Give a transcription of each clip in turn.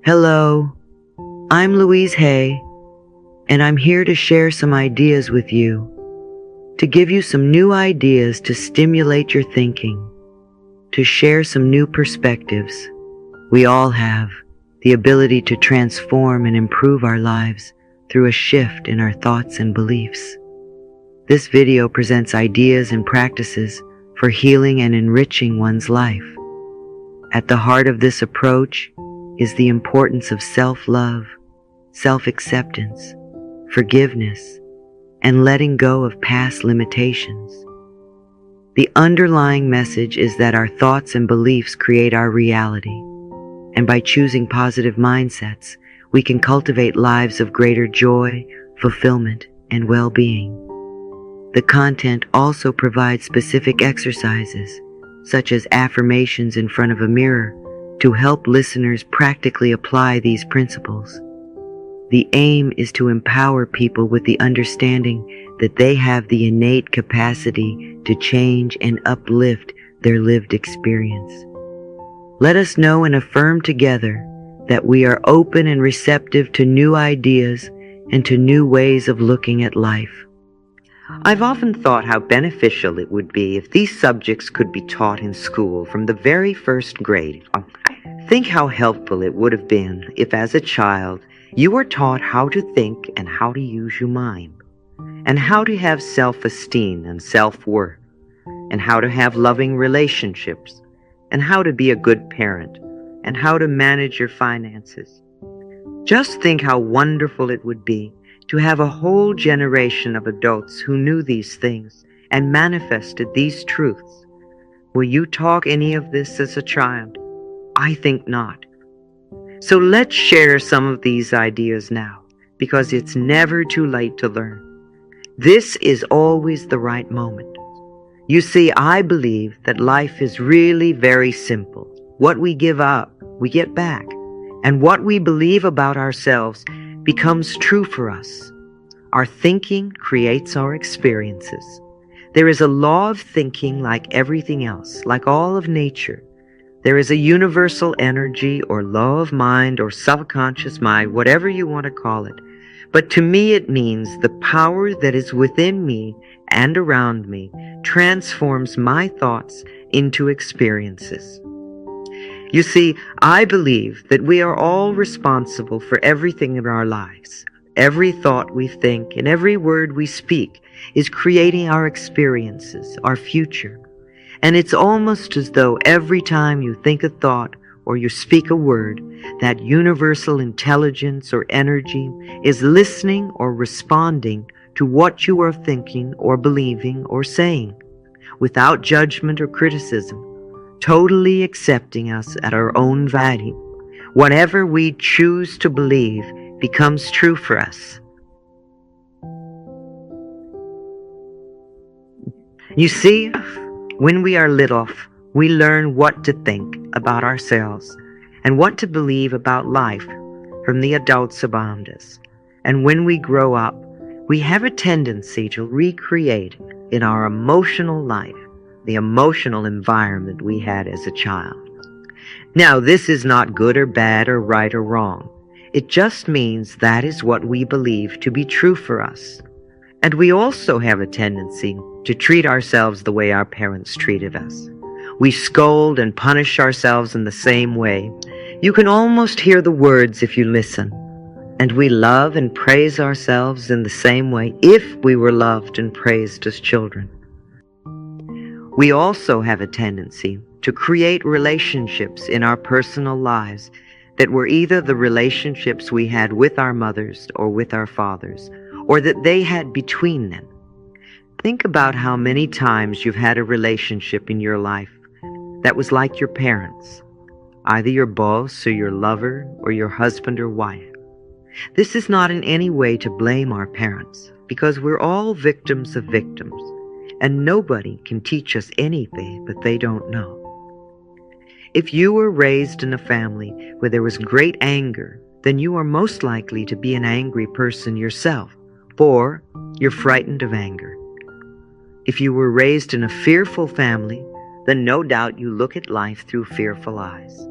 Hello, I'm Louise and I'm here to share some ideas with you, to give you some new ideas to stimulate your thinking, to share some new perspectives. We all have the ability to transform and improve our lives through a shift in our thoughts and beliefs. This video presents ideas and practices for healing and enriching one's life. At the heart of this approach is the importance of self-love, self-acceptance, forgiveness, and letting go of past limitations. The underlying message is that our thoughts and beliefs create our reality, and by choosing positive mindsets, we can cultivate lives of greater joy, fulfillment, and well-being. The content also provides specific exercises, such as affirmations in front of a mirror, to help listeners practically apply these principles. The aim is to empower people with the understanding that they have the innate capacity to change and uplift their lived experience. Let us know and affirm together that we are open and receptive to new ideas and to new ways of looking at life. I've often thought how beneficial it would be if these subjects could be taught in school from the very first grade. Think how helpful it would have been if, as a child, you were taught how to think and how to use your mind, and how to have self-esteem and self-worth, and how to have loving relationships, and how to be a good parent, and how to manage your finances. Just think how wonderful it would be to have a whole generation of adults who knew these things and manifested these truths. Were you taught any of this as a child? I think not. So let's share some of these ideas now, because it's never too late to learn. This is always the right moment. You see, I believe that life is really very simple. What we give up, we get back. And what we believe about ourselves becomes true for us. Our thinking creates our experiences. There is a law of thinking like everything else, like all of nature. There is a universal energy or law of mind or subconscious mind, whatever you want to call it. But to me it means the power that is within me and around me transforms my thoughts into experiences. You see, I believe that we are all responsible for everything in our lives. Every thought we think and every word we speak is creating our experiences, our future. And it's almost as though every time you think a thought or you speak a word, that universal intelligence or energy is listening or responding to what you are thinking or believing or saying, without judgment or criticism, totally accepting us at our own value. Whatever we choose to believe becomes true for us. You see, when we are little, we learn what to think about ourselves and what to believe about life from the adults around us. And when we grow up, we have a tendency to recreate in our emotional life the emotional environment we had as a child. Now, this is not good or bad or right or wrong. It just means that is what we believe to be true for us. And we also have a tendency to treat ourselves the way our parents treated us. We scold and punish ourselves in the same way. You can almost hear the words if you listen. And we love and praise ourselves in the same way if we were loved and praised as children. We also have a tendency to create relationships in our personal lives that were either the relationships we had with our mothers or with our fathers, or that they had between them. Think about how many times you've had a relationship in your life that was like your parents, either your boss or your lover or your husband or wife. This is not in any way to blame our parents, because we're all victims of victims. And nobody can teach us anything that they don't know. If you were raised in a family where there was great anger, then you are most likely to be an angry person yourself, or you're frightened of anger. If you were raised in a fearful family, then no doubt you look at life through fearful eyes.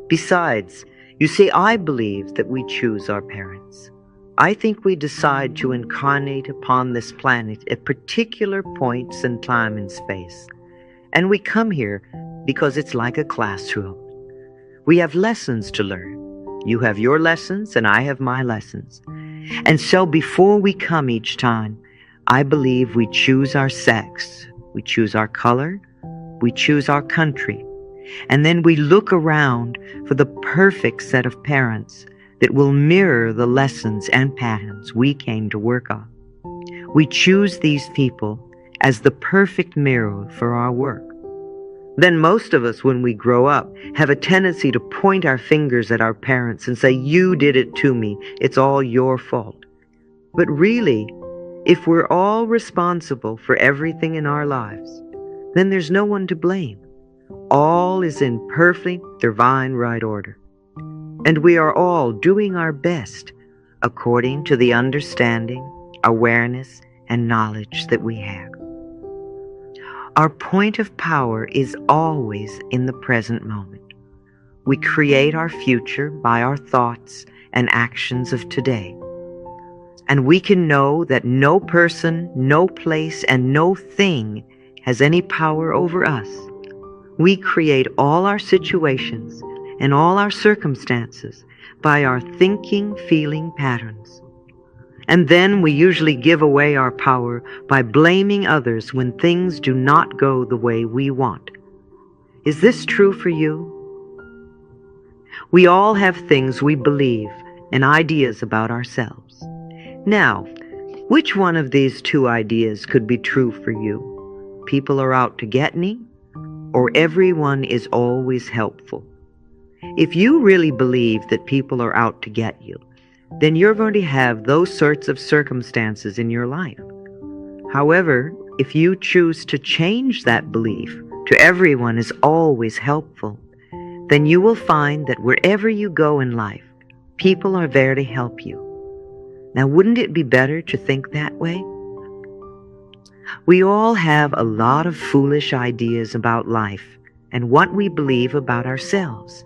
Besides, You see, I believe that we choose our parents. I think we decide to incarnate upon this planet at particular points in time and space. And we come here because it's like a classroom. We have lessons to learn. You have your lessons and I have my lessons. And so before we come each time, I believe we choose our sex, we choose our color, we choose our country. And then we look around for the perfect set of parents that will mirror the lessons and patterns we came to work on. We choose these people as the perfect mirror for our work. Then most of us, when we grow up, have a tendency to point our fingers at our parents and say, "You did it to me. It's all your fault." But really, if we're all responsible for everything in our lives, then there's no one to blame. All is in perfect, divine right order. And we are all doing our best according to the understanding, awareness, and knowledge that we have. Our point of power is always in the present moment. We create our future by our thoughts and actions of today. And we can know that no person, no place, and no thing has any power over us. We create all our situations and all our circumstances by our thinking, feeling patterns. And then we usually give away our power by blaming others when things do not go the way we want. Is this true for you? We all have things we believe and ideas about ourselves. Now, which one of these two ideas could be true for you? People are out to get me, or everyone is always helpful? If you really believe that people are out to get you, then you're going to have those sorts of circumstances in your life. However, if you choose to change that belief to everyone is always helpful, then you will find that wherever you go in life, people are there to help you. Now, wouldn't it be better to think that way? We all have a lot of foolish ideas about life and what we believe about ourselves.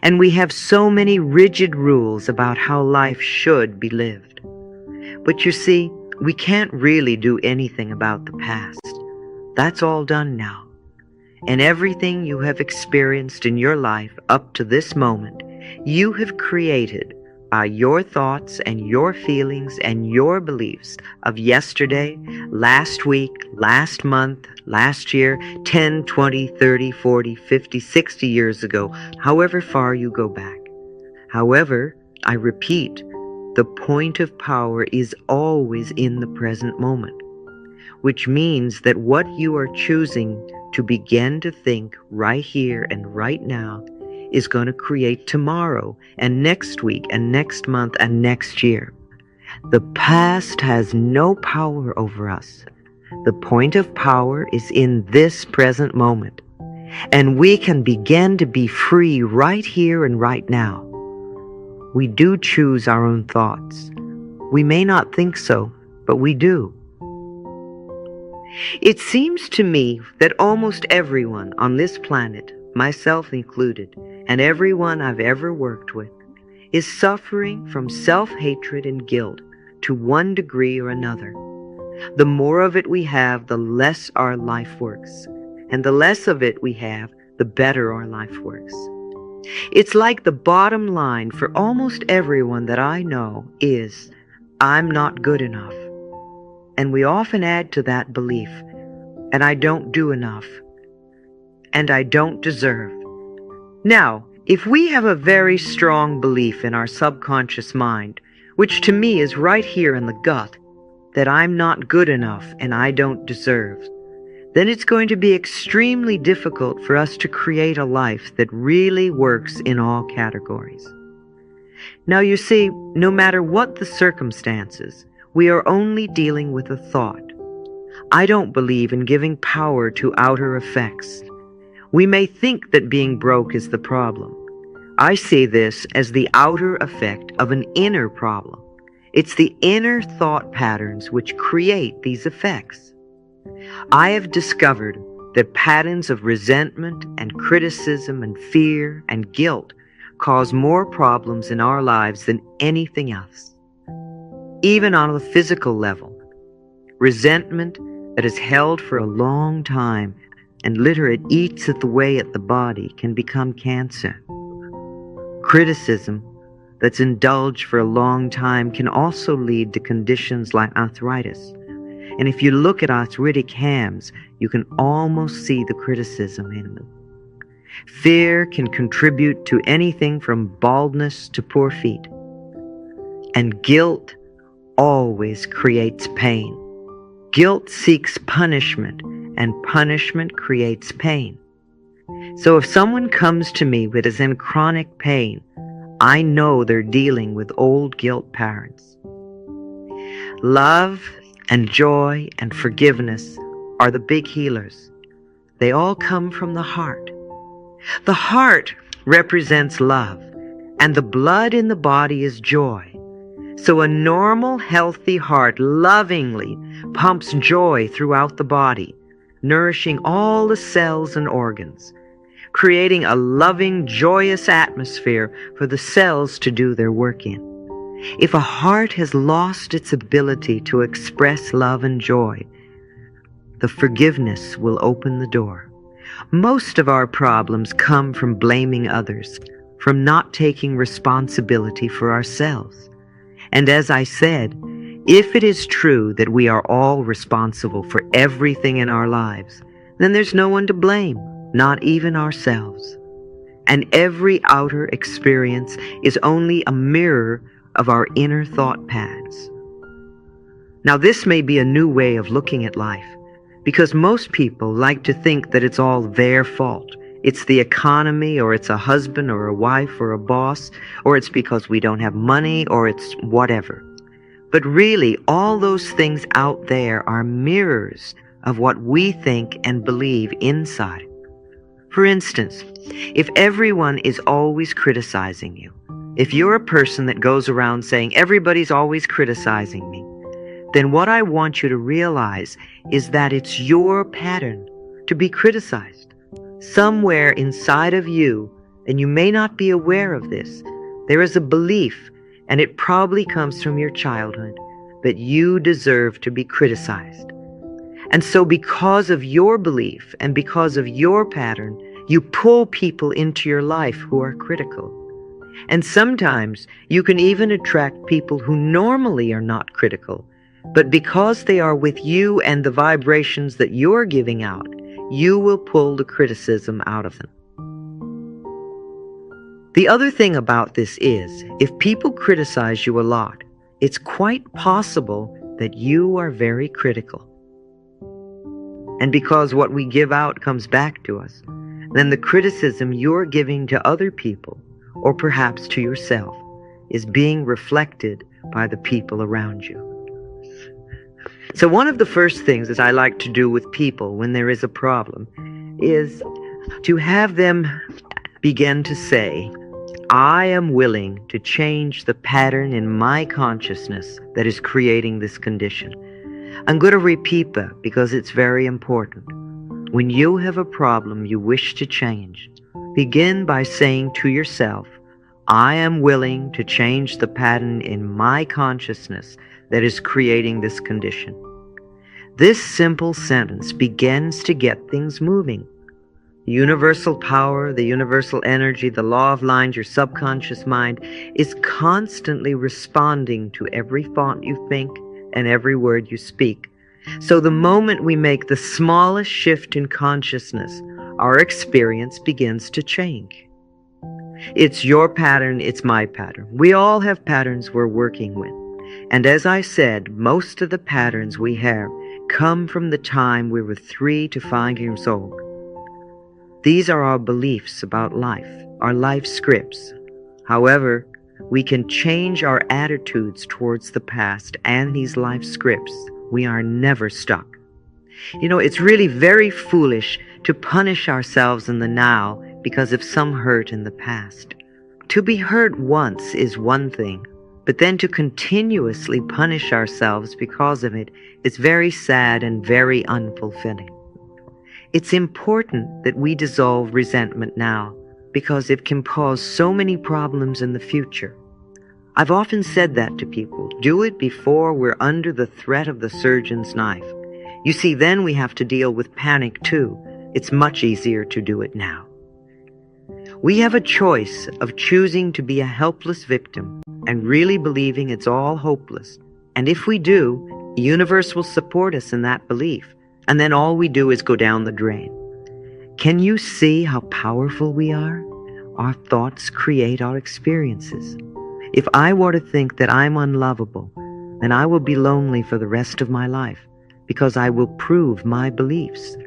And we have so many rigid rules about how life should be lived. But you see, we can't really do anything about the past. That's all done now. And everything you have experienced in your life up to this moment, you have created by your thoughts and your feelings and your beliefs of yesterday, last week, last month, last year, 10, 20, 30, 40, 50, 60 years ago, however far you go back. However, I repeat, the point of power is always in the present moment, which means that what you are choosing to begin to think right here and right now is going to create tomorrow and next week and next month and next year. The past has no power over us. The point of power is in this present moment, and we can begin to be free right here and right now. We do choose our own thoughts. We may not think so, but we do. It seems to me that almost everyone on this planet, myself included, and everyone I've ever worked with, is suffering from self-hatred and guilt to one degree or another. The more of it we have, the less our life works. And the less of it we have, the better our life works. It's like the bottom line for almost everyone that I know is, I'm not good enough. And we often add to that belief, and I don't do enough. And I don't deserve. Now, if we have a very strong belief in our subconscious mind, which to me is right here in the gut, that I'm not good enough and I don't deserve, then it's going to be extremely difficult for us to create a life that really works in all categories. Now you see, no matter what the circumstances, we are only dealing with a thought. I don't believe in giving power to outer effects. We may think that being broke is the problem. I see this as the outer effect of an inner problem. It's the inner thought patterns which create these effects. I have discovered that patterns of resentment and criticism and fear and guilt cause more problems in our lives than anything else. Even on a physical level, resentment that is held for a long time and literally eats at the body can become cancer. Criticism that's indulged for a long time can also lead to conditions like arthritis. And if you look at arthritic hands, you can almost see the criticism in them. Fear can contribute to anything from baldness to poor feet. And guilt always creates pain. Guilt seeks punishment, and punishment creates pain. So if someone comes to me with is in chronic pain, I know they're dealing with old guilt patterns. Love and joy and forgiveness are the big healers. They all come from the heart. The heart represents love, and the blood in the body is joy. So a normal, healthy heart lovingly pumps joy throughout the body, nourishing all the cells and organs, creating a loving, joyous atmosphere for the cells to do their work in. If a heart has lost its ability to express love and joy, the forgiveness will open the door. Most of our problems come from blaming others, from not taking responsibility for ourselves. And as I said, if it is true that we are all responsible for everything in our lives, then there's no one to blame, not even ourselves. And every outer experience is only a mirror of our inner thought patterns. Now, this may be a new way of looking at life, because most people like to think that it's all their fault. It's the economy, or it's a husband or a wife or a boss, or it's because we don't have money, or it's whatever. But really, all those things out there are mirrors of what we think and believe inside. For instance, if everyone is always criticizing you, if you're a person that goes around saying, everybody's always criticizing me, then what I want you to realize is that it's your pattern to be criticized. Somewhere inside of you, and you may not be aware of this, there is a belief, and it probably comes from your childhood, that you deserve to be criticized. And so because of your belief and because of your pattern, you pull people into your life who are critical. And sometimes you can even attract people who normally are not critical, but because they are with you and the vibrations that you're giving out, you will pull the criticism out of them. The other thing about this is, if people criticize you a lot, it's quite possible that you are very critical. And because what we give out comes back to us, then the criticism you're giving to other people, or perhaps to yourself, is being reflected by the people around you. So one of the first things that I like to do with people when there is a problem is to have them begin to say, I am willing to change the pattern in my consciousness that is creating this condition. I'm going to repeat that because it's very important. When you have a problem you wish to change, begin by saying to yourself, I am willing to change the pattern in my consciousness that is creating this condition. This simple sentence begins to get things moving. The universal power, the universal energy, the law of lines, your subconscious mind is constantly responding to every thought you think and every word you speak. So the moment we make the smallest shift in consciousness, our experience begins to change. It's your pattern, it's my pattern. We all have patterns we're working with. And as I said, most of the patterns we have come from the time we were 3 to 5 years old. These are our beliefs about life, our life scripts. However, we can change our attitudes towards the past and these life scripts. We are never stuck. It's really very foolish to punish ourselves in the now because of some hurt in the past. To be hurt once is one thing, but then to continuously punish ourselves because of it is very sad and very unfulfilling. It's important that we dissolve resentment now, because it can cause so many problems in the future. I've often said that to people. Do it before we're under the threat of the surgeon's knife. You see, then we have to deal with panic too. It's much easier to do it now. We have a choice of choosing to be a helpless victim and really believing it's all hopeless. And if we do, the universe will support us in that belief. And then all we do is go down the drain. Can you see how powerful we are? Our thoughts create our experiences. If I were to think that I'm unlovable, then I will be lonely for the rest of my life because I will prove my beliefs.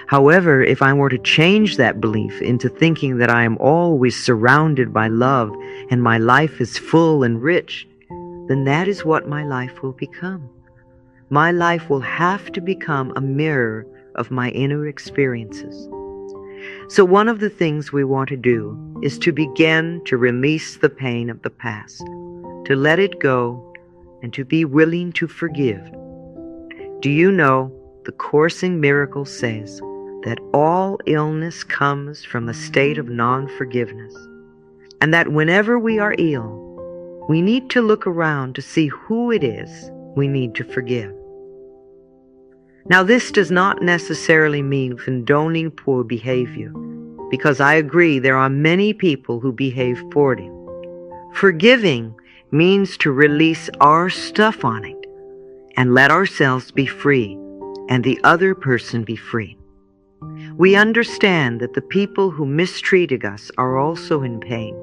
However, if I were to change that belief into thinking that I am always surrounded by love and my life is full and rich, then that is what my life will become. My life will have to become a mirror of my inner experiences. So one of the things we want to do is to begin to release the pain of the past, to let it go, and to be willing to forgive. Do you know the Course in Miracles says that all illness comes from a state of non-forgiveness, and that whenever we are ill, we need to look around to see who it is we need to forgive. Now, this does not necessarily mean condoning poor behavior, because I agree there are many people who behave poorly. Forgiving means to release our stuff on it and let ourselves be free and the other person be free. We understand that the people who mistreated us are also in pain,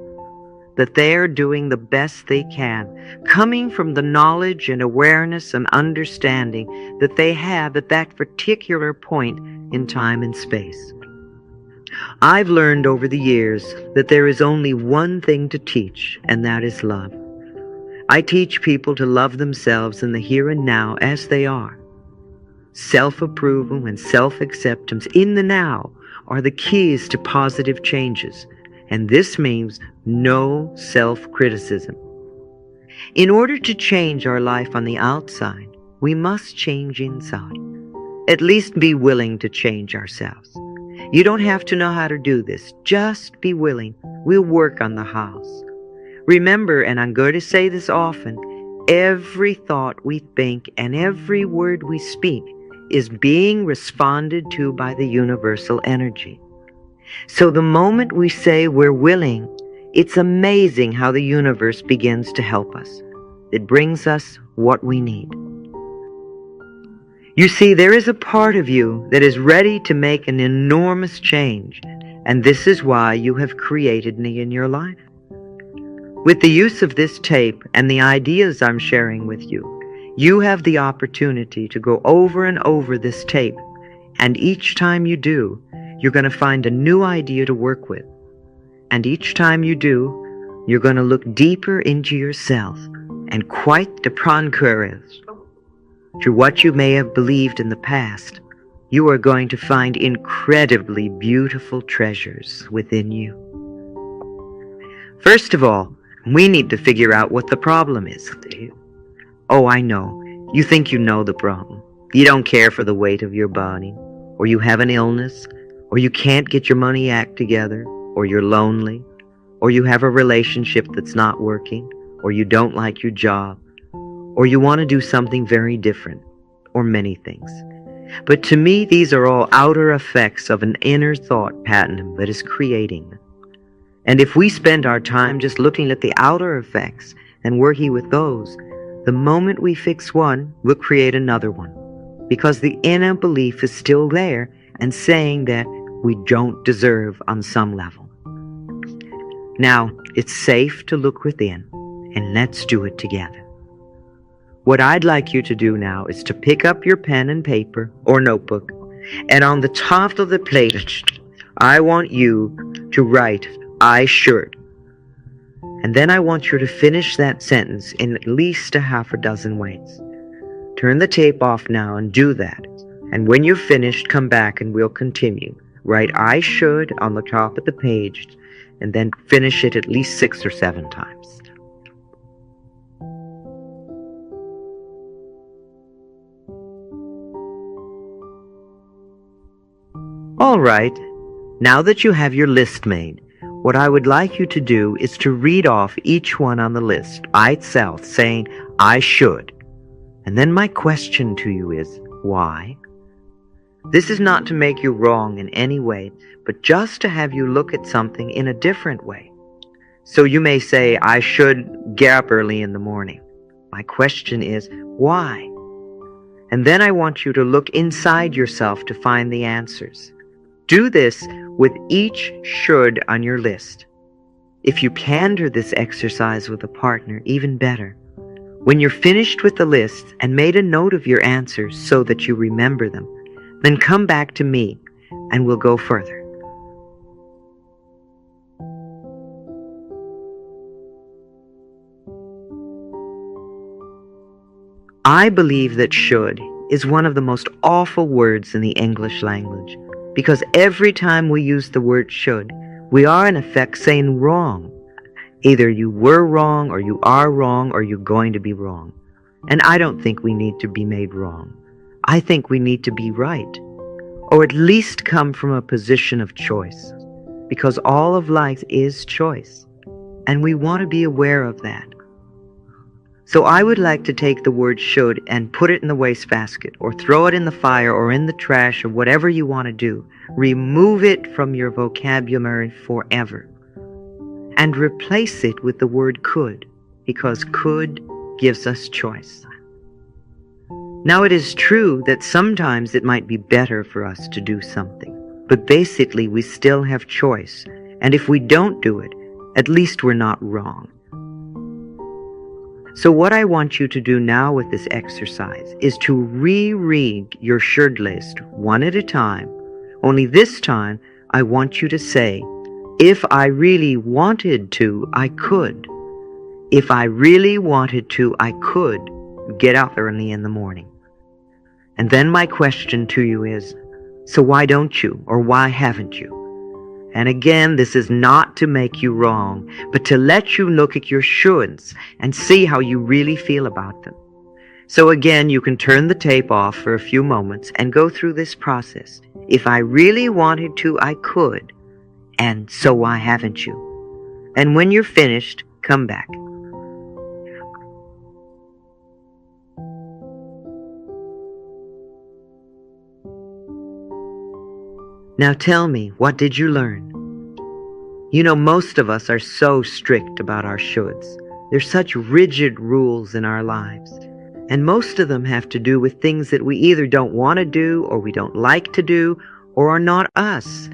that they are doing the best they can, coming from the knowledge and awareness and understanding that they have at that particular point in time and space. I've learned over the years that there is only one thing to teach, and that is love. I teach people to love themselves in the here and now as they are. Self-approval and self-acceptance in the now are the keys to positive changes, and this means no self-criticism. In order to change our life on the outside, we must change inside. At least be willing to change ourselves. You don't have to know how to do this. Just be willing. We'll work on the hows. Remember, and I'm going to say this often, every thought we think and every word we speak is being responded to by the universal energy. So the moment we say we're willing, it's amazing how the universe begins to help us. It brings us what we need. You see, there is a part of you that is ready to make an enormous change, and this is why you have created me in your life. With the use of this tape and the ideas I'm sharing with you, you have the opportunity to go over and over this tape, and each time you do, you're going to find a new idea to work with. And each time you do, you're going to look deeper into yourself, and quite the contrary to what you may have believed in the past, you are going to find incredibly beautiful treasures within you. First of all, we need to figure out what the problem is. Oh, I know. You think you know the problem. You don't care for the weight of your body, or you have an illness, or you can't get your money act together, or you're lonely, or you have a relationship that's not working, or you don't like your job, or you want to do something very different, or many things. But to me, these are all outer effects of an inner thought pattern that is creating them. And if we spend our time just looking at the outer effects and working with those, the moment we fix one, we'll create another one. Because the inner belief is still there and saying that we don't deserve on some level. Now, it's safe to look within, and let's do it together. What I'd like you to do now is to pick up your pen and paper or notebook, and on the top of the page, I want you to write, "I should." And then I want you to finish that sentence in at least a half a dozen ways. Turn the tape off now and do that. And when you're finished, come back and we'll continue. Write "I should" on the top of the page, and then finish it at least 6 or 7 times. All right, now that you have your list made, What I would like you to do is to read off each one on the list by itself, saying, I should. And then my question to you is, why? This is not to make you wrong in any way, but just to have you look at something in a different way. So you may say, I should get up early in the morning. My question is, why? And then I want you to look inside yourself to find the answers. Do this with each should on your list. If you pander this exercise with a partner, even better. When you're finished with the list and made a note of your answers so that you remember them, then come back to me and we'll go further. I believe that should is one of the most awful words in the English language, because every time we use the word should, we are in effect saying wrong. Either you were wrong, or you are wrong, or you're going to be wrong. And I don't think we need to be made wrong. I think we need to be right, or at least come from a position of choice, because all of life is choice, and we want to be aware of that. So I would like to take the word should and put it in the wastebasket, or throw it in the fire, or in the trash, or whatever you want to do. Remove it from your vocabulary forever, and replace it with the word could, because could gives us choice. Now, it is true that sometimes it might be better for us to do something, but basically we still have choice, and if we don't do it, at least we're not wrong. So what I want you to do now with this exercise is to reread your should list one at a time, only this time I want you to say, if I really wanted to, I could. If I really wanted to, I could get up early in the morning. And then my question to you is, so why don't you, or why haven't you? And again, this is not to make you wrong, but to let you look at your shoulds and see how you really feel about them. So again, you can turn the tape off for a few moments and go through this process. If I really wanted to, I could. And so why haven't you? And when you're finished, come back. Now tell me, what did you learn? You know, most of us are so strict about our shoulds. There's such rigid rules in our lives. And most of them have to do with things that we either don't want to do, or we don't like to do, or are not us.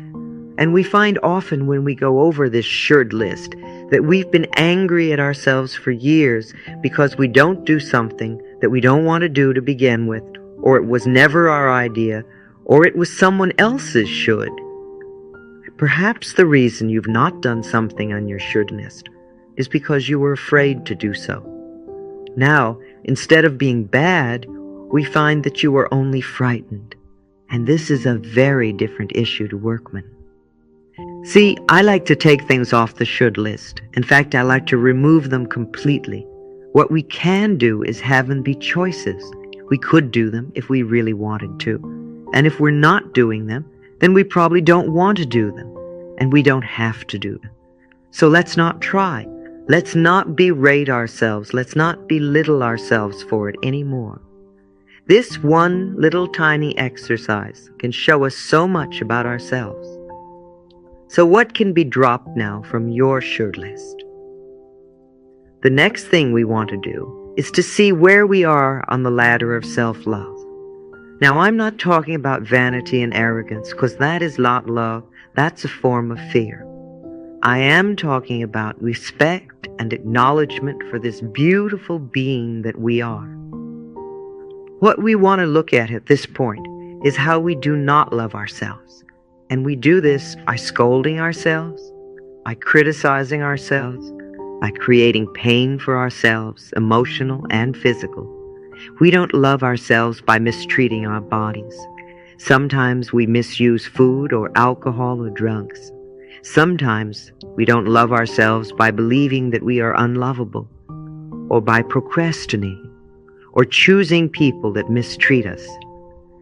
And we find often when we go over this should list that we've been angry at ourselves for years because we don't do something that we don't want to do to begin with, or it was never our idea, or it was someone else's should. Perhaps the reason you've not done something on your should list is because you were afraid to do so. Now, instead of being bad, we find that you were only frightened. And this is a very different issue to work with. See, I like to take things off the should list. In fact, I like to remove them completely. What we can do is have them be choices. We could do them if we really wanted to. And if we're not doing them, then we probably don't want to do them, and we don't have to do them. So let's not try. Let's not berate ourselves. Let's not belittle ourselves for it anymore. This one little tiny exercise can show us so much about ourselves. So what can be dropped now from your should list? The next thing we want to do is to see where we are on the ladder of self-love. Now, I'm not talking about vanity and arrogance, because that is not love. That's a form of fear. I am talking about respect and acknowledgement for this beautiful being that we are. What we want to look at this point is how we do not love ourselves. And we do this by scolding ourselves, by criticizing ourselves, by creating pain for ourselves, emotional and physical. We don't love ourselves by mistreating our bodies. Sometimes we misuse food or alcohol or drugs. Sometimes we don't love ourselves by believing that we are unlovable, or by procrastinating, or choosing people that mistreat us.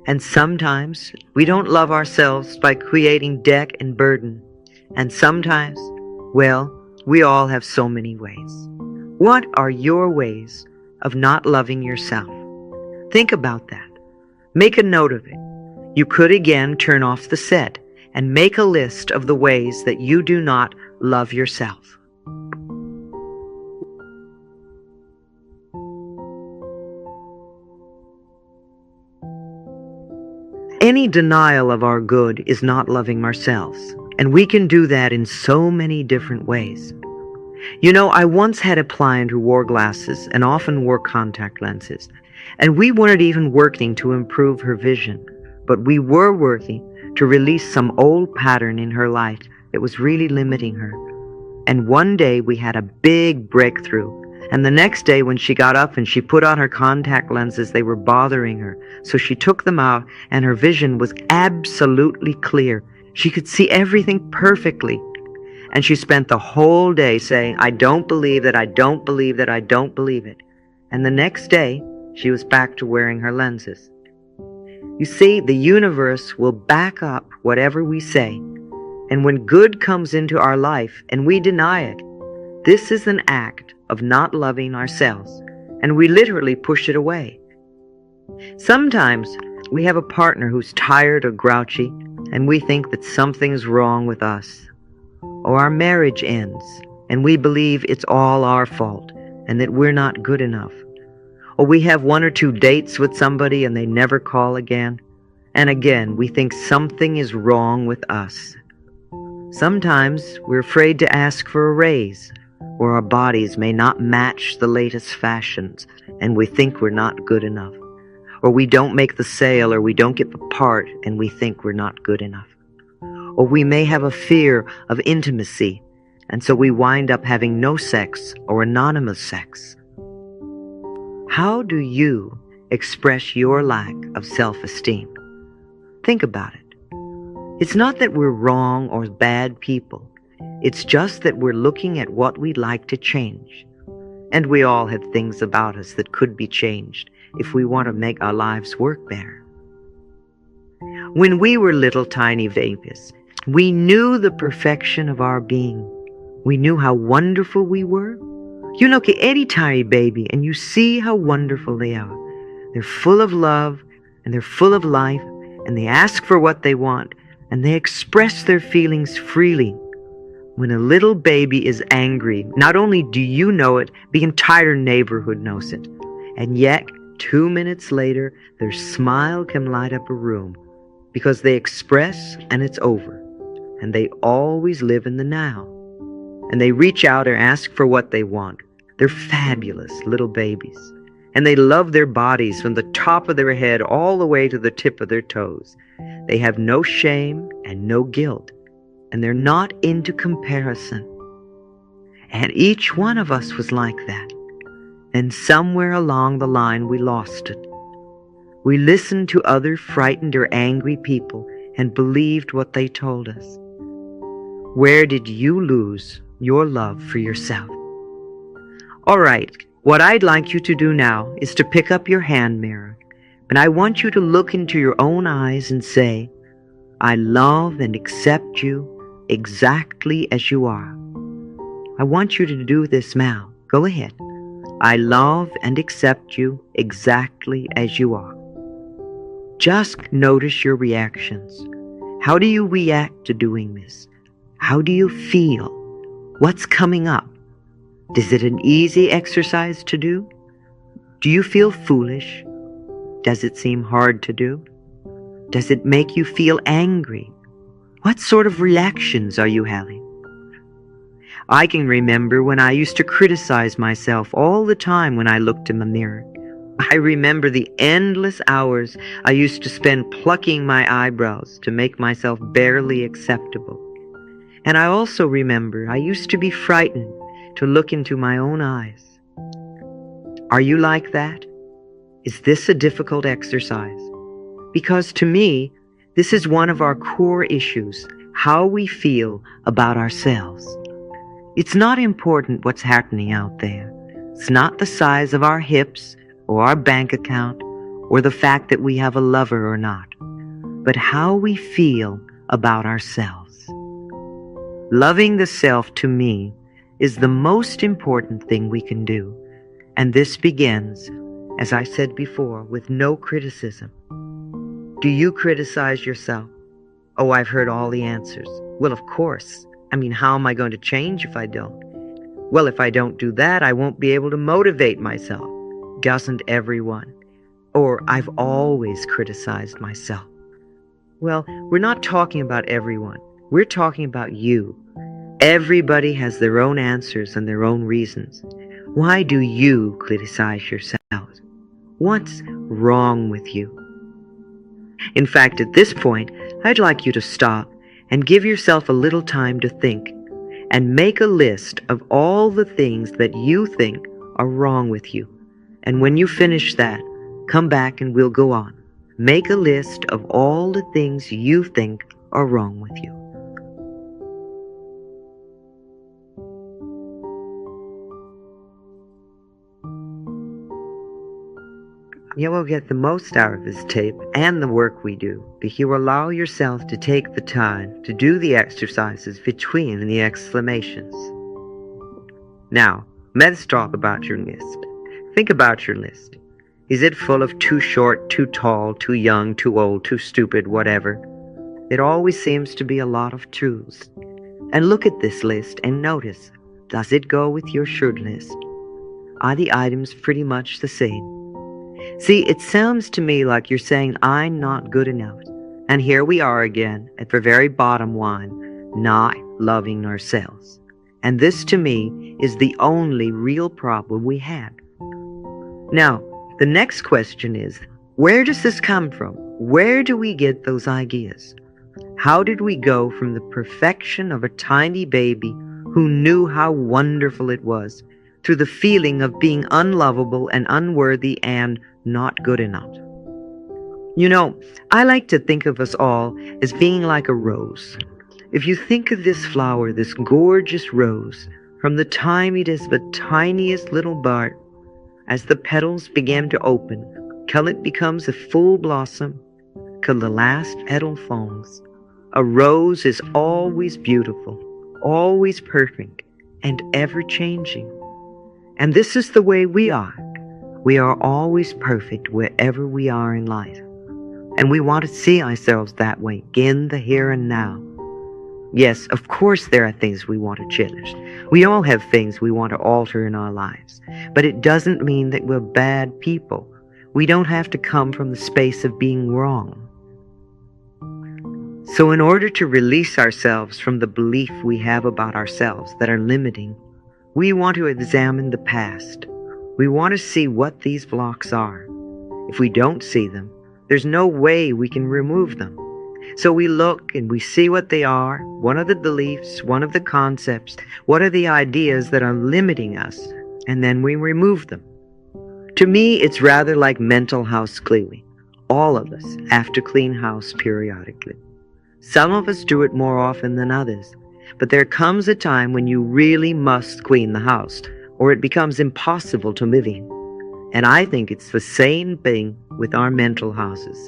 And sometimes we don't love ourselves by creating debt and burden. And sometimes Well, we all have so many ways. What are your ways of not loving yourself? Think about that. Make a note of it. You could again turn off the set and make a list of the ways that you do not love yourself. Any denial of our good is not loving ourselves, and we can do that in so many different ways. You know, I once had a client who wore glasses and often wore contact lenses, and we weren't even working to improve her vision, but we were working to release some old pattern in her life that was really limiting her. And one day we had a big breakthrough, and the next day when she got up and she put on her contact lenses, they were bothering her. So she took them out and her vision was absolutely clear. She could see everything perfectly. And she spent the whole day saying, I don't believe that, I don't believe that, I don't believe it. And the next day, she was back to wearing her lenses. You see, the universe will back up whatever we say. And when good comes into our life and we deny it, this is an act of not loving ourselves, and we literally push it away. Sometimes we have a partner who's tired or grouchy, and we think that something's wrong with us. Or our marriage ends, and we believe it's all our fault, and that we're not good enough. Or we have 1 or 2 dates with somebody and they never call again, and again we think something is wrong with us. Sometimes we're afraid to ask for a raise, or our bodies may not match the latest fashions, and we think we're not good enough. Or we don't make the sale, or we don't get the part, and we think we're not good enough. Or we may have a fear of intimacy, and so we wind up having no sex or anonymous sex. How do you express your lack of self-esteem? Think about it. It's not that we're wrong or bad people. It's just that we're looking at what we'd like to change. And we all have things about us that could be changed if we want to make our lives work better. When we were little tiny babies, we knew the perfection of our being. We knew how wonderful we were. You look at any tiny baby and you see how wonderful they are. They're full of love and they're full of life, and they ask for what they want and they express their feelings freely. When a little baby is angry, not only do you know it, the entire neighborhood knows it. And yet, 2 minutes later, their smile can light up a room because they express and it's over. And they always live in the now. And they reach out and ask for what they want. They're fabulous little babies. And they love their bodies from the top of their head all the way to the tip of their toes. They have no shame and no guilt. And they're not into comparison. And each one of us was like that. And somewhere along the line we lost it. We listened to other frightened or angry people and believed what they told us. Where did you lose your love for yourself? All right, what I'd like you to do now is to pick up your hand mirror, and I want you to look into your own eyes and say, I love and accept you exactly as you are. I want you to do this now. Go ahead. I love and accept you exactly as you are. Just notice your reactions. How do you react to doing this? How do you feel? What's coming up? Is it an easy exercise to do? Do you feel foolish? Does it seem hard to do? Does it make you feel angry? What sort of reactions are you having? I can remember when I used to criticize myself all the time when I looked in the mirror. I remember the endless hours I used to spend plucking my eyebrows to make myself barely acceptable. And I also remember I used to be frightened to look into my own eyes. Are you like that? Is this a difficult exercise? Because to me, this is one of our core issues, how we feel about ourselves. It's not important what's happening out there. It's not the size of our hips or our bank account or the fact that we have a lover or not, but how we feel about ourselves. Loving the self, to me, is the most important thing we can do. And this begins, as I said before, with no criticism. Do you criticize yourself? Oh, I've heard all the answers. Well, of course. I mean, how am I going to change if I don't? Well, if I don't do that, I won't be able to motivate myself. Doesn't everyone? Or I've always criticized myself. Well, we're not talking about everyone. We're talking about you. Everybody has their own answers and their own reasons. Why do you criticize yourself? What's wrong with you? In fact, at this point, I'd like you to stop and give yourself a little time to think and make a list of all the things that you think are wrong with you. And when you finish that, come back and we'll go on. Make a list of all the things you think are wrong with you. You will get the most out of this tape and the work we do if you allow yourself to take the time to do the exercises between the exclamations. Now, let's talk about your list. Think about your list. Is it full of too short, too tall, too young, too old, too stupid, whatever? It always seems to be a lot of truths. And look at this list and notice, does it go with your should list? Are the items pretty much the same? See, it sounds to me like you're saying, I'm not good enough. And here we are again at the very bottom one, not loving ourselves. And this to me is the only real problem we have. Now, the next question is, where does this come from? Where do we get those ideas? How did we go from the perfection of a tiny baby who knew how wonderful it was to the feeling of being unlovable and unworthy and not good enough? You know, I like to think of us all as being like a rose. If you think of this flower, this gorgeous rose, from the time it is the tiniest little bud, as the petals begin to open, till it becomes a full blossom, till the last petal falls, a rose is always beautiful, always perfect, and ever-changing. And this is the way we are. We are always perfect wherever we are in life. And we want to see ourselves that way, in the here and now. Yes, of course there are things we want to change. We all have things we want to alter in our lives. But it doesn't mean that we're bad people. We don't have to come from the space of being wrong. So in order to release ourselves from the belief we have about ourselves that are limiting, we want to examine the past. We want to see what these blocks are. If we don't see them, there's no way we can remove them. So we look and we see what they are, what are the beliefs, what are the concepts, what are the ideas that are limiting us, and then we remove them. To me, it's rather like mental house cleaning. All of us have to clean house periodically. Some of us do it more often than others, but there comes a time when you really must clean the house, or it becomes impossible to live in. And I think it's the same thing with our mental houses.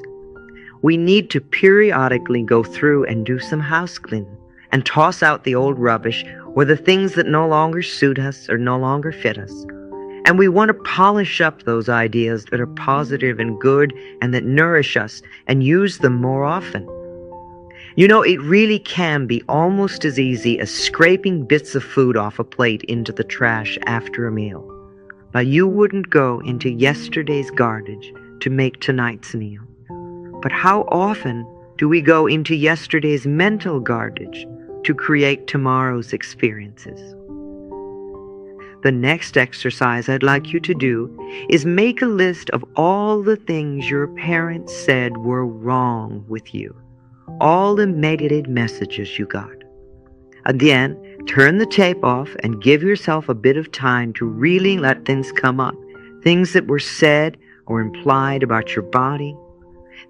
We need to periodically go through and do some house cleaning and toss out the old rubbish or the things that no longer suit us or no longer fit us. And we want to polish up those ideas that are positive and good and that nourish us and use them more often. You know, it really can be almost as easy as scraping bits of food off a plate into the trash after a meal. But you wouldn't go into yesterday's garbage to make tonight's meal. But how often do we go into yesterday's mental garbage to create tomorrow's experiences? The next exercise I'd like you to do is make a list of all the things your parents said were wrong with you, all the negative messages you got. Again, turn the tape off and give yourself a bit of time to really let things come up, things that were said or implied about your body,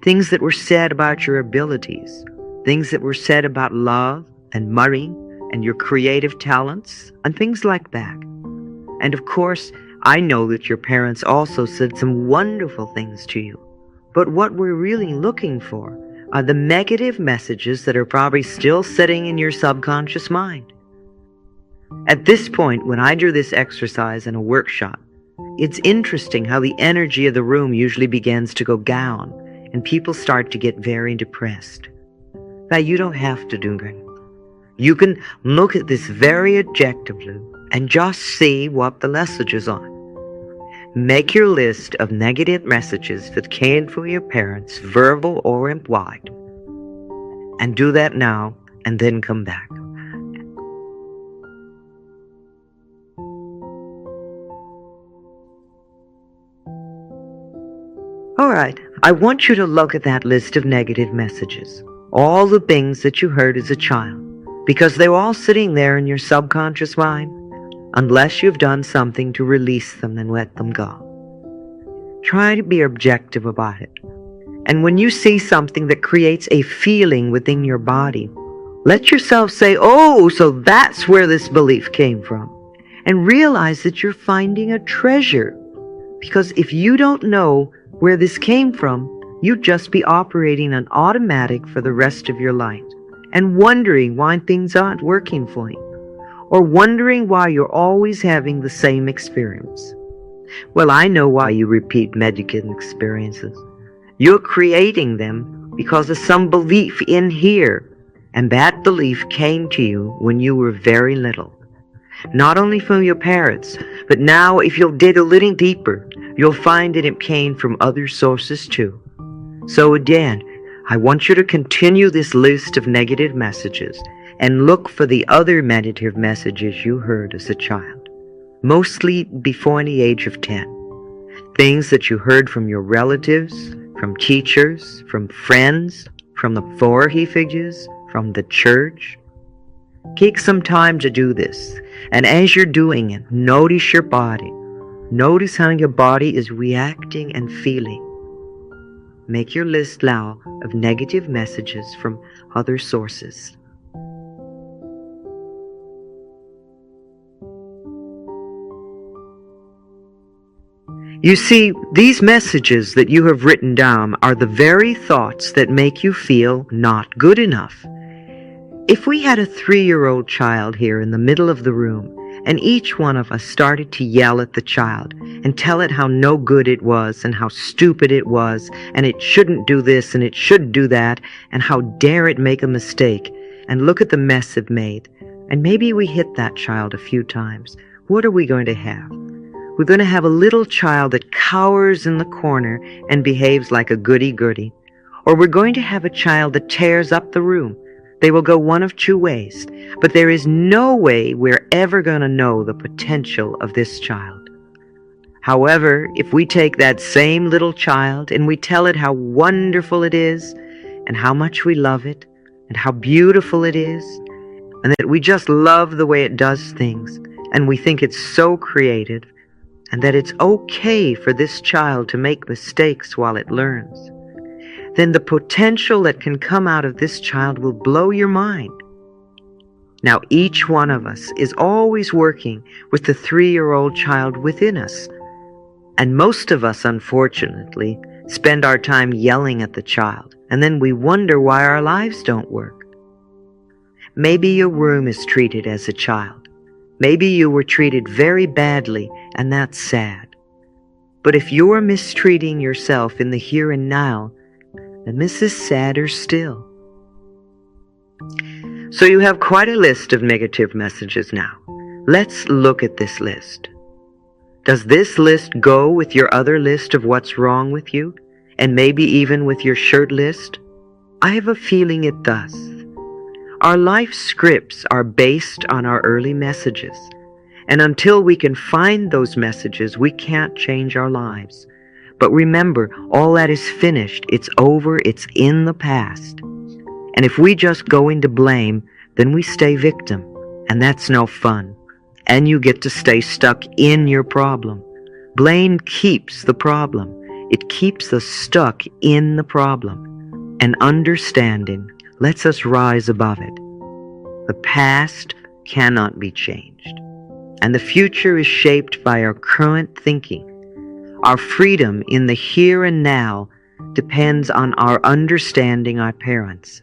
things that were said about your abilities, things that were said about love and money and your creative talents, and things like that. And of course, I know that your parents also said some wonderful things to you. But what we're really looking for are the negative messages that are probably still sitting in your subconscious mind. At this point, when I do this exercise in a workshop, it's interesting how the energy of the room usually begins to go down and people start to get very depressed. Now, you don't have to do that. You can look at this very objectively and just see what the messages are. Make your list of negative messages that came from your parents, verbal or implied, and do that now and then come back. All right, I want you to look at that list of negative messages, all the things that you heard as a child, because they're all sitting there in your subconscious mind, unless you've done something to release them and let them go. Try to be objective about it. And when you see something that creates a feeling within your body, let yourself say, oh, so that's where this belief came from. And realize that you're finding a treasure. Because if you don't know where this came from, you'd just be operating on automatic for the rest of your life and wondering why things aren't working for you, or wondering why you're always having the same experience. Well, I know why you repeat medical experiences. You're creating them because of some belief in here, and that belief came to you when you were very little. Not only from your parents, but now if you'll dig a little deeper, you'll find that it came from other sources too. So again, I want you to continue this list of negative messages and look for the other negative messages you heard as a child, mostly before the age of 10. Things that you heard from your relatives, from teachers, from friends, from the authority figures, from the church. Take some time to do this, and as you're doing it, notice your body. Notice how your body is reacting and feeling. Make your list now of negative messages from other sources. You see, these messages that you have written down are the very thoughts that make you feel not good enough. If we had a 3-year-old child here in the middle of the room, and each one of us started to yell at the child and tell it how no good it was and how stupid it was and it shouldn't do this and it should do that and how dare it make a mistake and look at the mess it made, and maybe we hit that child a few times, what are we going to have? We're going to have a little child that cowers in the corner and behaves like a goody-goody. Or we're going to have a child that tears up the room. They will go one of two ways, but there is no way we're ever going to know the potential of this child. However, if we take that same little child and we tell it how wonderful it is and how much we love it and how beautiful it is and that we just love the way it does things and we think it's so creative and that it's okay for this child to make mistakes while it learns, then the potential that can come out of this child will blow your mind. Now, each one of us is always working with the 3-year-old child within us. And most of us, unfortunately, spend our time yelling at the child, and then we wonder why our lives don't work. Maybe your room is treated as a child. Maybe you were treated very badly, and that's sad. But if you're mistreating yourself in the here and now, then this is sadder still. So you have quite a list of negative messages now. Let's look at this list. Does this list go with your other list of what's wrong with you? And maybe even with your shirt list? I have a feeling it does. Our life scripts are based on our early messages. And until we can find those messages, we can't change our lives. But remember, all that is finished. It's over. It's in the past. And if we just go into blame, then we stay victim. And that's no fun. And you get to stay stuck in your problem. Blame keeps the problem. It keeps us stuck in the problem. And understanding lets us rise above it. The past cannot be changed. And the future is shaped by our current thinking. Our freedom in the here and now depends on our understanding our parents,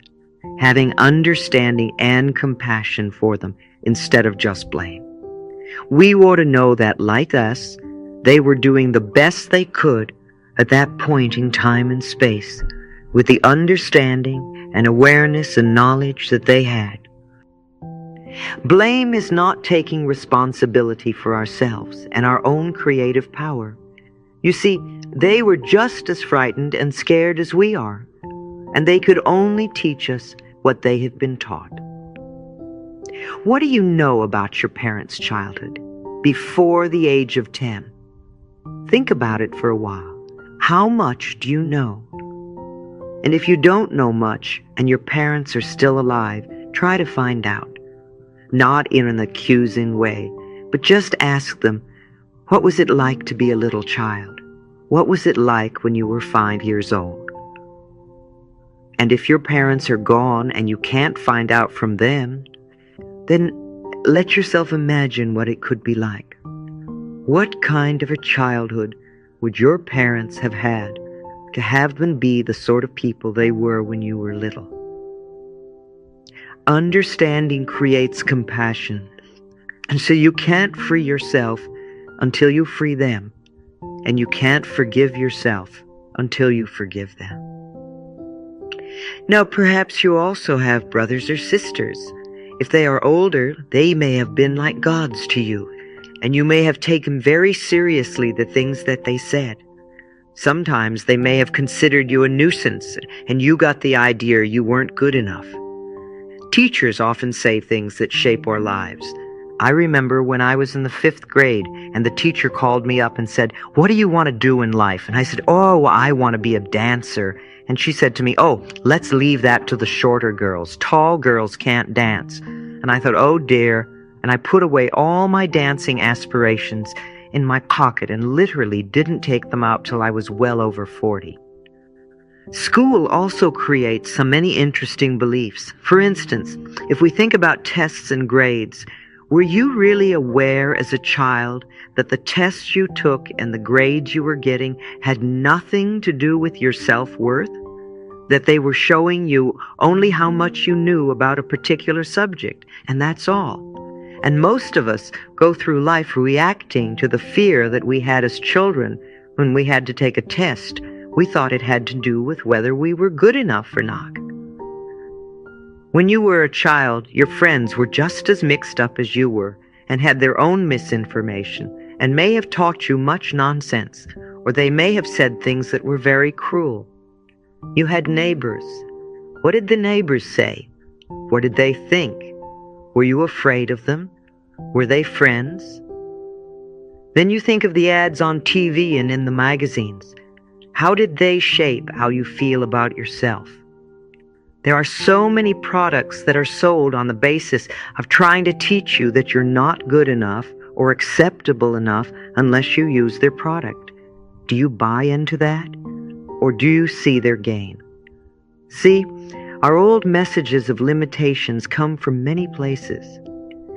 having understanding and compassion for them instead of just blame. We ought to know that, like us, they were doing the best they could at that point in time and space with the understanding and awareness and knowledge that they had. Blame is not taking responsibility for ourselves and our own creative power. You see, they were just as frightened and scared as we are, and they could only teach us what they had been taught. What do you know about your parents' childhood before the age of 10? Think about it for a while. How much do you know? And if you don't know much and your parents are still alive, try to find out. Not in an accusing way, but just ask them, what was it like to be a little child? What was it like when you were 5 years old? And if your parents are gone and you can't find out from them, then let yourself imagine what it could be like. What kind of a childhood would your parents have had to have them be the sort of people they were when you were little? Understanding creates compassion, and so you can't free yourself until you free them, and you can't forgive yourself until you forgive them. Now, perhaps you also have brothers or sisters. If they are older, they may have been like gods to you, and you may have taken very seriously the things that they said. Sometimes they may have considered you a nuisance, and you got the idea you weren't good enough. Teachers often say things that shape our lives. I remember when I was in the 5th grade, and the teacher called me up and said, "What do you want to do in life?" And I said, "Oh, I want to be a dancer." And she said to me, "Oh, let's leave that to the shorter girls. Tall girls can't dance." And I thought, oh dear, and I put away all my dancing aspirations in my pocket and literally didn't take them out till I was well over 40. School also creates so many interesting beliefs. For instance, if we think about tests and grades, were you really aware as a child that the tests you took and the grades you were getting had nothing to do with your self-worth? That they were showing you only how much you knew about a particular subject, and that's all. And most of us go through life reacting to the fear that we had as children when we had to take a test. We thought it had to do with whether we were good enough or not. When you were a child, your friends were just as mixed up as you were and had their own misinformation and may have taught you much nonsense, or they may have said things that were very cruel. You had neighbors. What did the neighbors say? What did they think? Were you afraid of them? Were they friends? Then you think of the ads on TV and in the magazines. How did they shape how you feel about yourself? There are so many products that are sold on the basis of trying to teach you that you're not good enough or acceptable enough unless you use their product. Do you buy into that? Or do you see their gain? See, our old messages of limitations come from many places,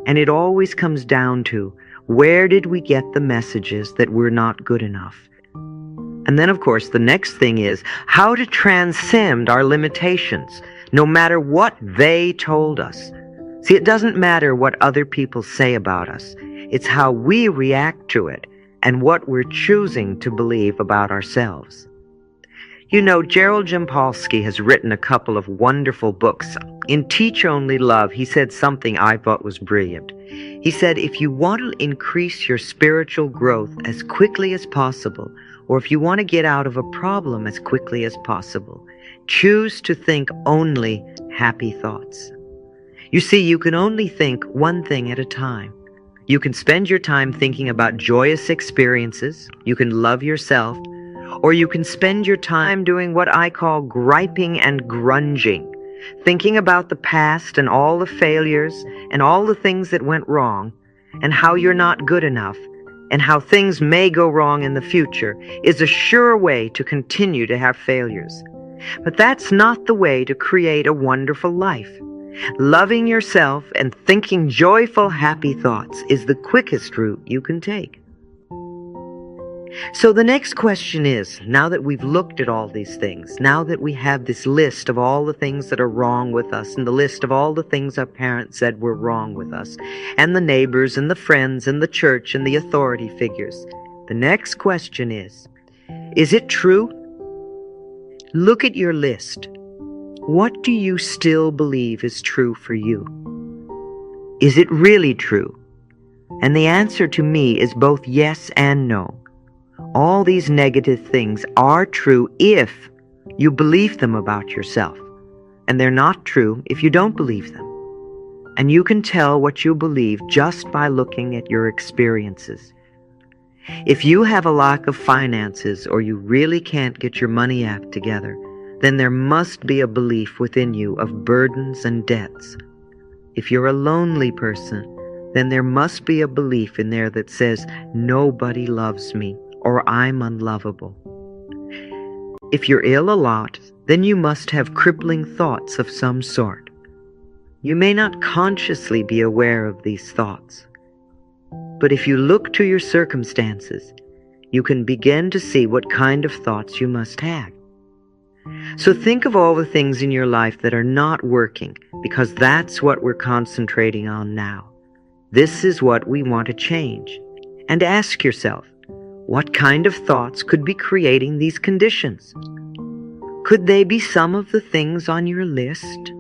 and it always comes down to, where did we get the messages that we're not good enough? And then, of course, the next thing is how to transcend our limitations, no matter what they told us. See, it doesn't matter what other people say about us. It's how we react to it and what we're choosing to believe about ourselves. You know, Gerald Jampolsky has written a couple of wonderful books. In Teach Only Love, he said something I thought was brilliant. He said, if you want to increase your spiritual growth as quickly as possible, or if you want to get out of a problem as quickly as possible, choose to think only happy thoughts. You see, you can only think one thing at a time. You can spend your time thinking about joyous experiences, you can love yourself, or you can spend your time doing what I call griping and grunging, thinking about the past and all the failures and all the things that went wrong, and how you're not good enough, and how things may go wrong in the future is a sure way to continue to have failures. But that's not the way to create a wonderful life. Loving yourself and thinking joyful, happy thoughts is the quickest route you can take. So the next question is, now that we've looked at all these things, now that we have this list of all the things that are wrong with us, and the list of all the things our parents said were wrong with us, and the neighbors and the friends and the church and the authority figures, the next question is it true? Look at your list. What do you still believe is true for you? Is it really true? And the answer to me is both yes and no. All these negative things are true if you believe them about yourself, and they're not true if you don't believe them. And you can tell what you believe just by looking at your experiences. If you have a lack of finances or you really can't get your money act together, then there must be a belief within you of burdens and debts. If you're a lonely person, then there must be a belief in there that says, nobody loves me, or I'm unlovable. If you're ill a lot, then you must have crippling thoughts of some sort. You may not consciously be aware of these thoughts, but if you look to your circumstances, you can begin to see what kind of thoughts you must have. So think of all the things in your life that are not working, because that's what we're concentrating on now. This is what we want to change. And ask yourself, what kind of thoughts could be creating these conditions? Could they be some of the things on your list?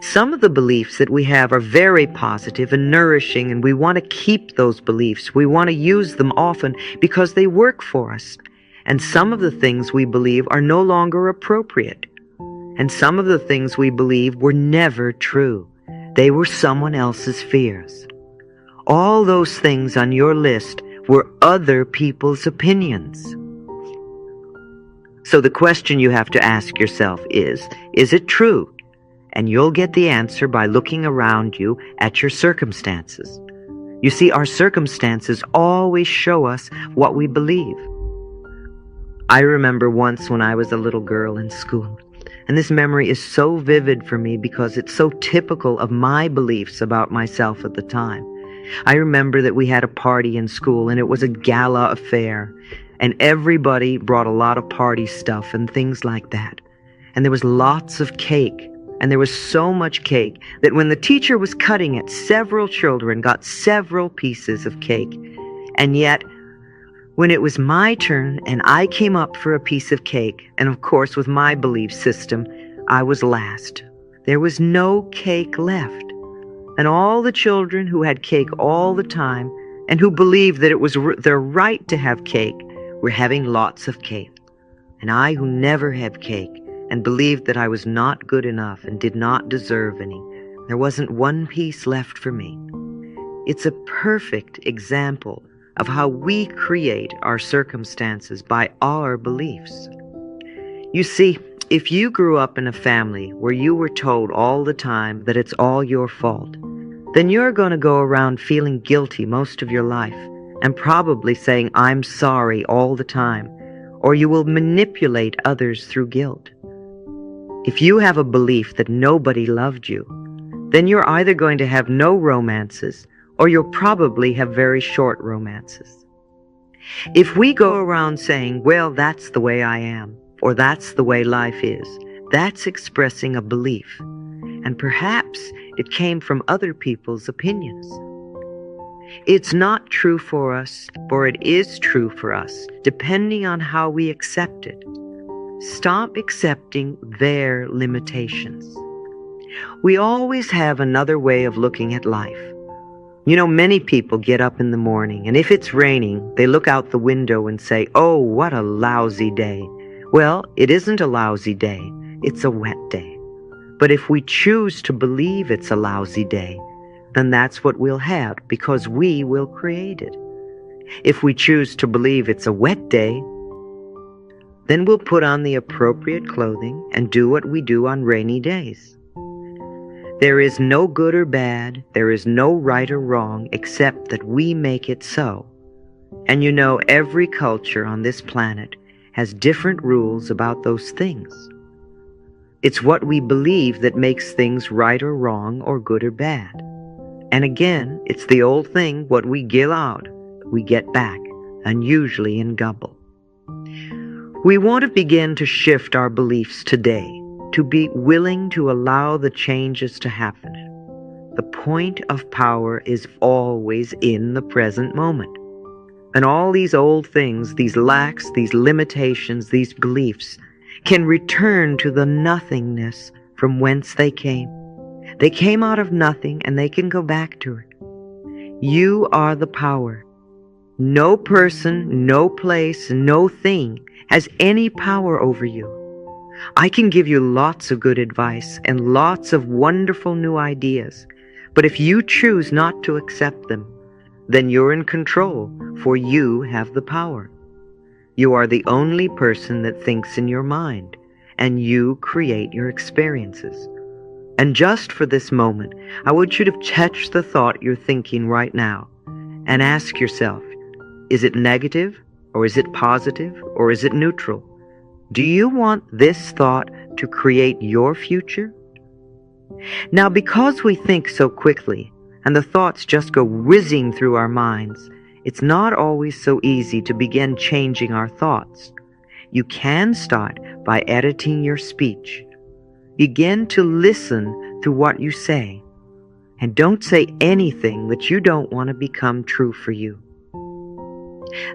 Some of the beliefs that we have are very positive and nourishing, and we want to keep those beliefs. We want to use them often because they work for us. And some of the things we believe are no longer appropriate. And some of the things we believe were never true. They were someone else's fears. All those things on your list were other people's opinions. So the question you have to ask yourself is it true? And you'll get the answer by looking around you at your circumstances. You see, our circumstances always show us what we believe. I remember once when I was a little girl in school, and this memory is so vivid for me because it's so typical of my beliefs about myself at the time. I remember that we had a party in school, and it was a gala affair, and everybody brought a lot of party stuff and things like that. And there was lots of cake, and there was so much cake that when the teacher was cutting it, several children got several pieces of cake. And yet, when it was my turn and I came up for a piece of cake, and of course with my belief system, I was last. There was no cake left. And all the children who had cake all the time and who believed that it was their right to have cake were having lots of cake. And I, who never had cake and believed that I was not good enough and did not deserve any, there wasn't one piece left for me. It's a perfect example of how we create our circumstances by our beliefs. You see, if you grew up in a family where you were told all the time that it's all your fault, then you're going to go around feeling guilty most of your life and probably saying, I'm sorry all the time, or you will manipulate others through guilt. If you have a belief that nobody loved you, then you're either going to have no romances or you'll probably have very short romances. If we go around saying, well, that's the way I am, or that's the way life is, that's expressing a belief. And perhaps it came from other people's opinions. It's not true for us, or it is true for us, depending on how we accept it. Stop accepting their limitations. We always have another way of looking at life. You know, many people get up in the morning, and if it's raining, they look out the window and say, oh, what a lousy day. Well, it isn't a lousy day, it's a wet day. But if we choose to believe it's a lousy day, then that's what we'll have, because we will create it. If we choose to believe it's a wet day, then we'll put on the appropriate clothing and do what we do on rainy days. There is no good or bad, there is no right or wrong, except that we make it so. And you know, every culture on this planet has different rules about those things. It's what we believe that makes things right or wrong or good or bad. And again, it's the old thing, what we give out, we get back. and usually in gumble. We want to begin to shift our beliefs today, to be willing to allow the changes to happen. The point of power is always in the present moment. And all these old things, these lacks, these limitations, these beliefs, can return to the nothingness from whence they came. They came out of nothing, and they can go back to it. You are the power. No person, no place, no thing has any power over you. I can give you lots of good advice and lots of wonderful new ideas, but if you choose not to accept them, then you're in control, for you have the power. You are the only person that thinks in your mind, and you create your experiences. And just for this moment, I want you to catch the thought you're thinking right now and ask yourself, is it negative, or is it positive, or is it neutral? Do you want this thought to create your future? Now, because we think so quickly, and the thoughts just go whizzing through our minds, it's not always so easy to begin changing our thoughts. You can start by editing your speech. Begin to listen to what you say, and don't say anything that you don't want to become true for you.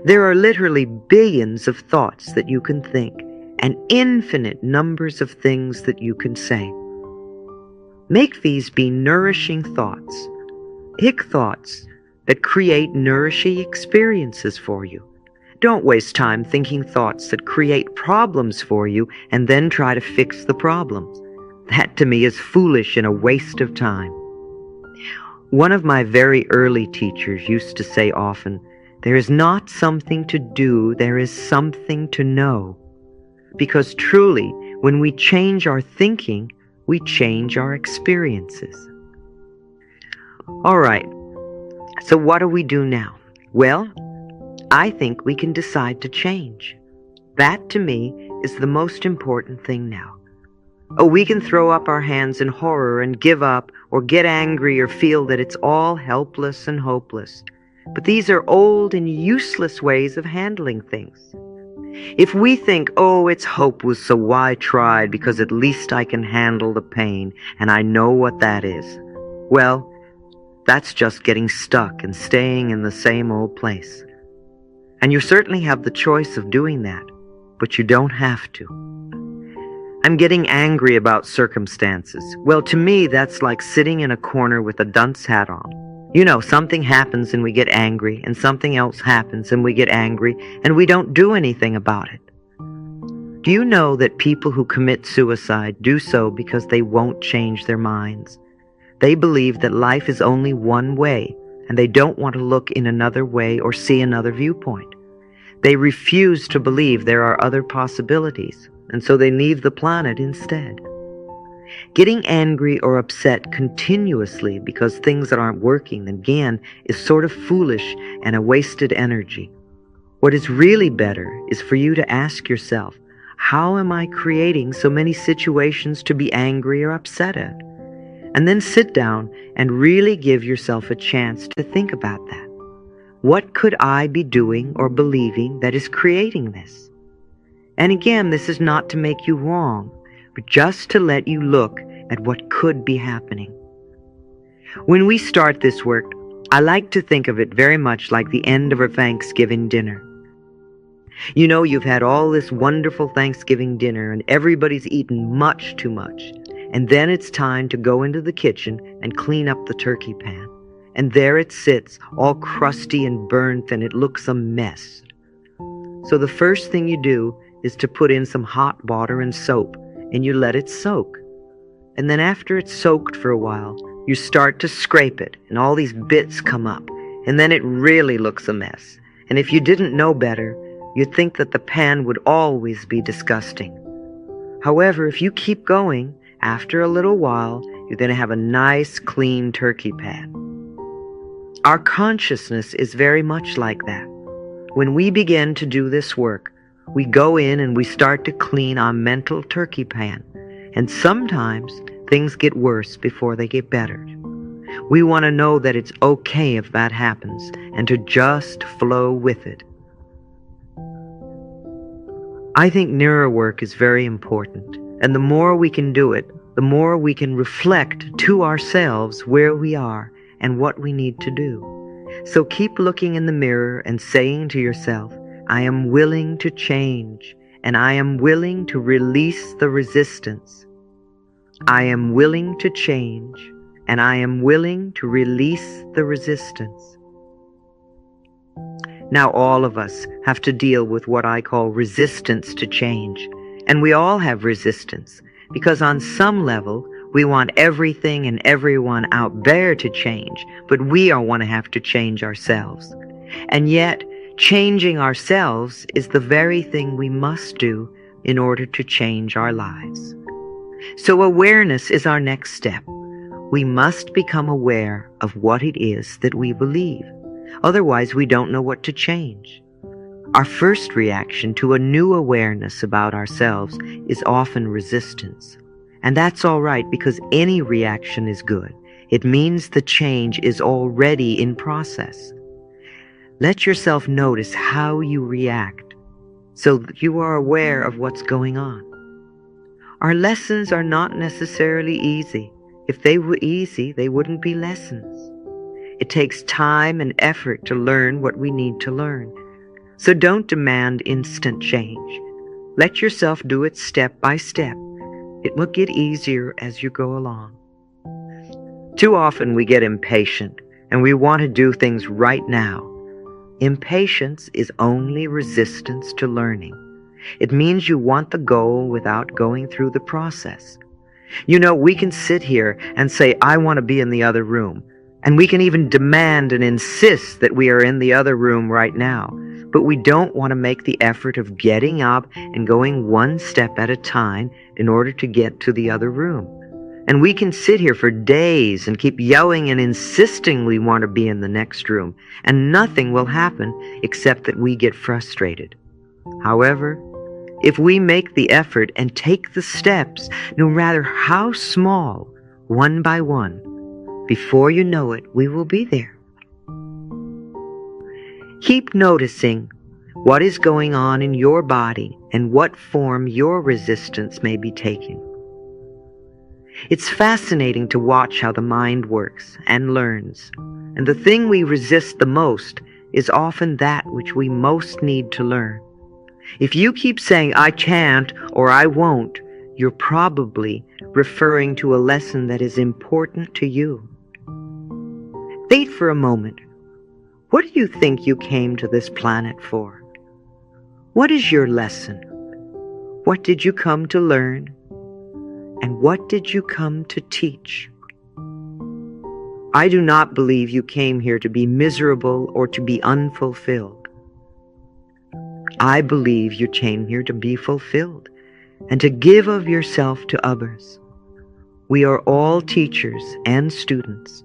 There are literally billions of thoughts that you can think, and infinite numbers of things that you can say. Make these be nourishing thoughts. Pick thoughts that create nourishing experiences for you. Don't waste time thinking thoughts that create problems for you and then try to fix the problems. That to me is foolish and a waste of time. One of my very early teachers used to say often, "There is not something to do, there is something to know." Because truly, when we change our thinking, we change our experiences. All right, so what do we do now? Well, I think we can decide to change. That, to me, is the most important thing now. Oh, we can throw up our hands in horror and give up, or get angry, or feel that it's all helpless and hopeless. But these are old and useless ways of handling things. If we think, oh, it's hopeless, so why try, because at least I can handle the pain, and I know what that is, well, that's just getting stuck and staying in the same old place. And you certainly have the choice of doing that, but you don't have to. I'm getting angry about circumstances. Well, to me, that's like sitting in a corner with a dunce hat on. You know, something happens and we get angry, and something else happens and we get angry, and we don't do anything about it. Do you know that people who commit suicide do so because they won't change their minds? They believe that life is only one way, and they don't want to look in another way or see another viewpoint. They refuse to believe there are other possibilities, and so they leave the planet instead. Getting angry or upset continuously because things that aren't working, again, is sort of foolish and a wasted energy. What is really better is for you to ask yourself, how am I creating so many situations to be angry or upset at? And then sit down and really give yourself a chance to think about that. What could I be doing or believing that is creating this? And again, this is not to make you wrong, but just to let you look at what could be happening. When we start this work, I like to think of it very much like the end of a Thanksgiving dinner. You know, you've had all this wonderful Thanksgiving dinner and everybody's eaten much too much. And then it's time to go into the kitchen and clean up the turkey pan. And there it sits, all crusty and burnt, and it looks a mess. So the first thing you do is to put in some hot water and soap, and you let it soak. And then after it's soaked for a while, you start to scrape it, and all these bits come up, and then it really looks a mess. And if you didn't know better, you'd think that the pan would always be disgusting. However, if you keep going, after a little while, you're going to have a nice, clean turkey pan. Our consciousness is very much like that. When we begin to do this work, we go in and we start to clean our mental turkey pan. And sometimes things get worse before they get better. We want to know that it's okay if that happens and to just flow with it. I think mirror work is very important, and the more we can do it, the more we can reflect to ourselves where we are and what we need to do. So keep looking in the mirror and saying to yourself, I am willing to change, and I am willing to release the resistance. I am willing to change, and I am willing to release the resistance. Now all of us have to deal with what I call resistance to change. And we all have resistance, because on some level, we want everything and everyone out there to change, but we all want to have to change ourselves. And yet, changing ourselves is the very thing we must do in order to change our lives. So awareness is our next step. We must become aware of what it is that we believe. Otherwise, we don't know what to change. Our first reaction to a new awareness about ourselves is often resistance. And that's all right, because any reaction is good. It means the change is already in process. Let yourself notice how you react so that you are aware of what's going on. Our lessons are not necessarily easy. If they were easy, they wouldn't be lessons. It takes time and effort to learn what we need to learn. So don't demand instant change. Let yourself do it step by step. It will get easier as you go along. Too often we get impatient and we want to do things right now. Impatience is only resistance to learning. It means you want the goal without going through the process. You know, we can sit here and say, I want to be in the other room. And we can even demand and insist that we are in the other room right now. But we don't want to make the effort of getting up and going one step at a time in order to get to the other room. And we can sit here for days and keep yelling and insisting we want to be in the next room, and nothing will happen except that we get frustrated. However, if we make the effort and take the steps, no matter how small, one by one, before you know it, we will be there. Keep noticing what is going on in your body and what form your resistance may be taking. It's fascinating to watch how the mind works and learns, and the thing we resist the most is often that which we most need to learn. If you keep saying, I can't or I won't, you're probably referring to a lesson that is important to you. Think for a moment. What do you think you came to this planet for? What is your lesson? What did you come to learn? And what did you come to teach? I do not believe you came here to be miserable or to be unfulfilled. I believe you came here to be fulfilled and to give of yourself to others. We are all teachers and students.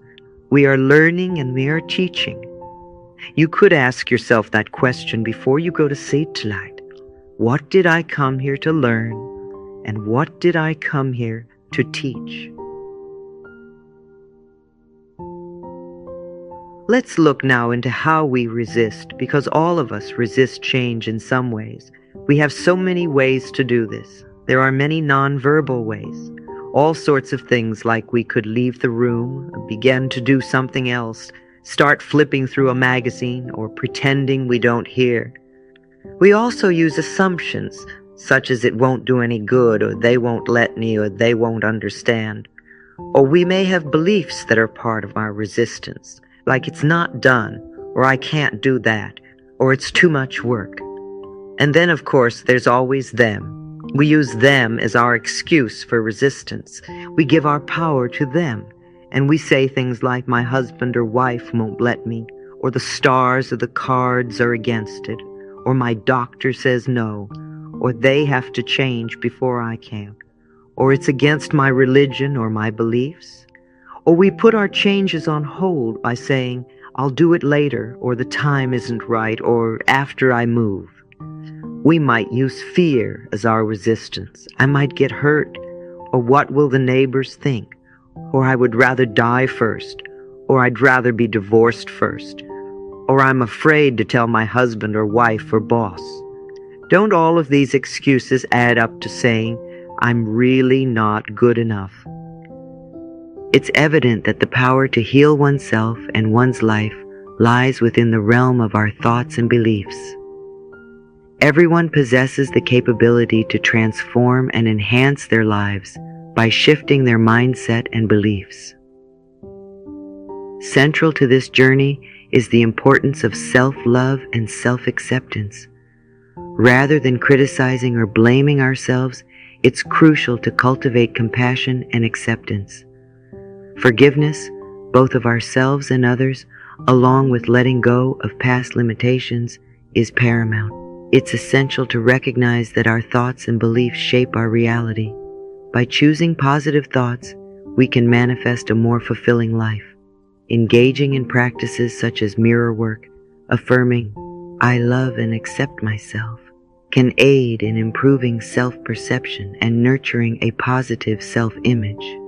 We are learning and we are teaching. You could ask yourself that question before you go to sleep tonight. What did I come here to learn? And what did I come here to teach? Let's look now into how we resist, because all of us resist change in some ways. We have so many ways to do this. There are many nonverbal ways. All sorts of things, like we could leave the room, begin to do something else, start flipping through a magazine, or pretending we don't hear. We also use assumptions, such as it won't do any good, or they won't let me, or they won't understand. Or we may have beliefs that are part of our resistance, like it's not done, or I can't do that, or it's too much work. And then, of course, there's always them. We use them as our excuse for resistance. We give our power to them, and we say things like, my husband or wife won't let me, or the stars or the cards are against it, or my doctor says no, or they have to change before I can, or it's against my religion or my beliefs. Or we put our changes on hold by saying, I'll do it later, or the time isn't right, or after I move. We might use fear as our resistance. I might get hurt, or what will the neighbors think, or I would rather die first, or I'd rather be divorced first, or I'm afraid to tell my husband or wife or boss. Don't all of these excuses add up to saying, I'm really not good enough? It's evident that the power to heal oneself and one's life lies within the realm of our thoughts and beliefs. Everyone possesses the capability to transform and enhance their lives by shifting their mindset and beliefs. Central to this journey is the importance of self-love and self-acceptance. Rather than criticizing or blaming ourselves, it's crucial to cultivate compassion and acceptance. Forgiveness, both of ourselves and others, along with letting go of past limitations, is paramount. It's essential to recognize that our thoughts and beliefs shape our reality. By choosing positive thoughts, we can manifest a more fulfilling life. Engaging in practices such as mirror work, affirming, I love and accept myself, can aid in improving self-perception and nurturing a positive self-image.